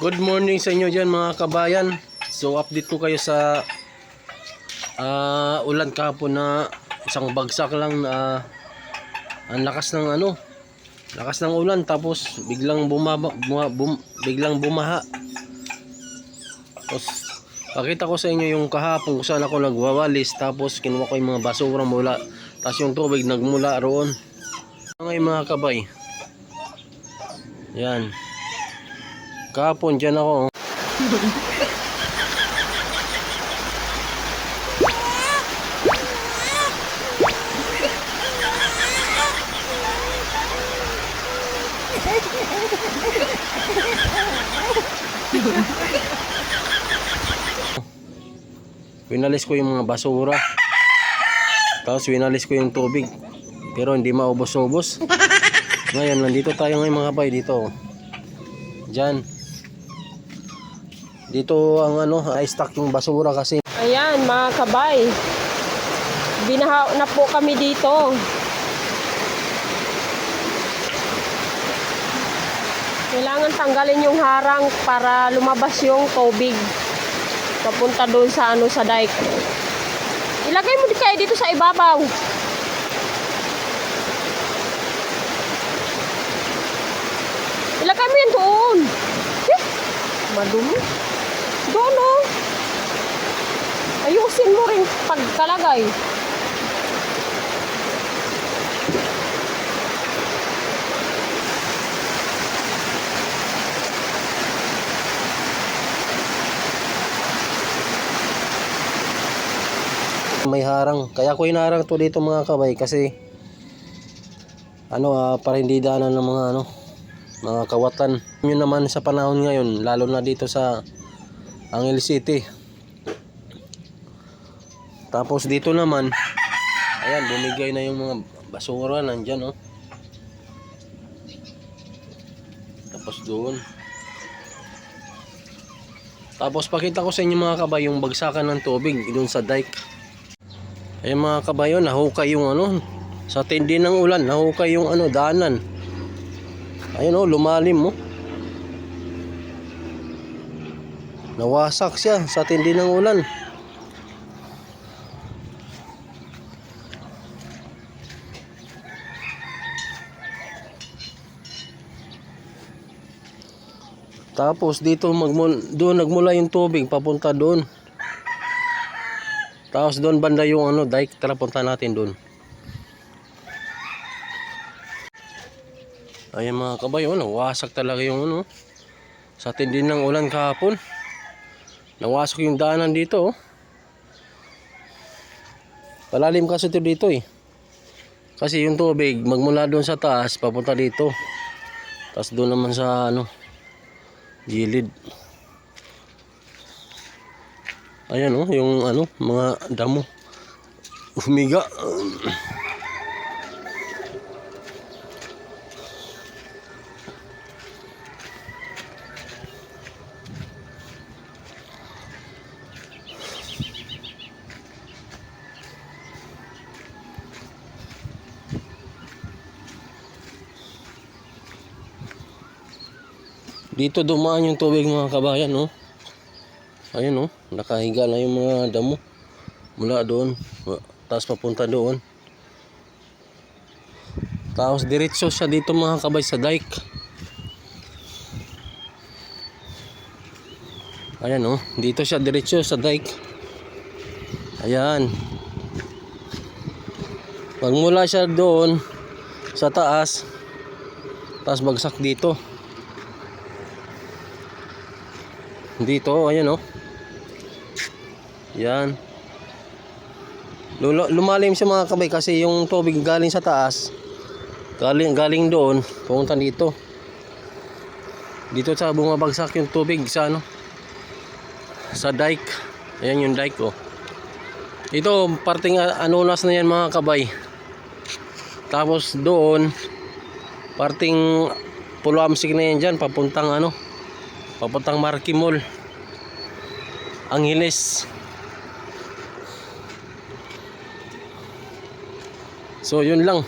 Good morning sa inyo dyan mga kabayan. So update ko kayo sa ulan kahapon na isang bagsak lang na ang lakas ng lakas ng ulan, tapos biglang biglang bumaha. Tapos pakita ko sa inyo yung kahapon kung saan ako nagwawalis, tapos kinuha ko yung mga basura mula, tapos yung tubig nagmula roon. Ngayon mga kabay, yan, kahapon dyan ako. Winalis ko yung mga basura, tapos winalis ko yung tubig, pero hindi maubos-ubos. Ngayon nandito tayo ngayon mga kabay, dito dyan, dito ang i-stack yung basura kasi. Ayan mga kabay, binaha na po kami dito. Kailangan tanggalin yung harang para lumabas yung tubig papunta doon sa sa dike. Ilagay mo kayo dito sa ibabaw. Ilagay mo yan doon. Madumi. Doon o. Ayusin mo rin pagkalagay. May harang, kaya ko hinarang to dito mga kabay kasi para hindi daanan ng mga kawatan. Yun naman sa panahon ngayon, lalo na dito sa Angeles City. Tapos dito naman, ayan, bumigay na yung mga basura nandyan Tapos doon. Tapos pakita ko sa inyo mga kabay yung bagsakan ng tubig doon sa dike. Ayan mga kabayo, nahukay yung sa tindi ng ulan, nahukay yung daanan. Ayun lumalim nawasak siya sa tindi ng ulan. Tapos dito doon nagmula yung tubig papunta doon. Tapos doon banda yung dike, tara punta natin doon. Ayan mga kabay, nawasak talaga yung sa tindi ng ulan kahapon. Nawasak yung daanan dito Palalim kasi ito dito kasi yung tubig magmula doon sa taas papunta dito. Tapos doon naman sa gilid. Ayan yung mga damo humiga. Dito dumaan yung tubig mga kabayan ayun nakahiga na yung mga damo mula doon, tapos papunta doon. Tapos diretso siya dito mga kabay sa dike. Ayan dito siya diretso sa dike. Ayan, pagmula siya doon sa taas, tapos bagsak dito. Ayan yan, lumalim siya mga kabay kasi yung tubig galing sa taas, galing doon pumunta dito sa bumabagsak yung tubig sa sa dike. Ayan yung dike ito parting anunas na yan mga kabay. Tapos doon parting Pulamsig na yan dyan papuntang papuntang Marquee Mall, Angeles. So yun lang.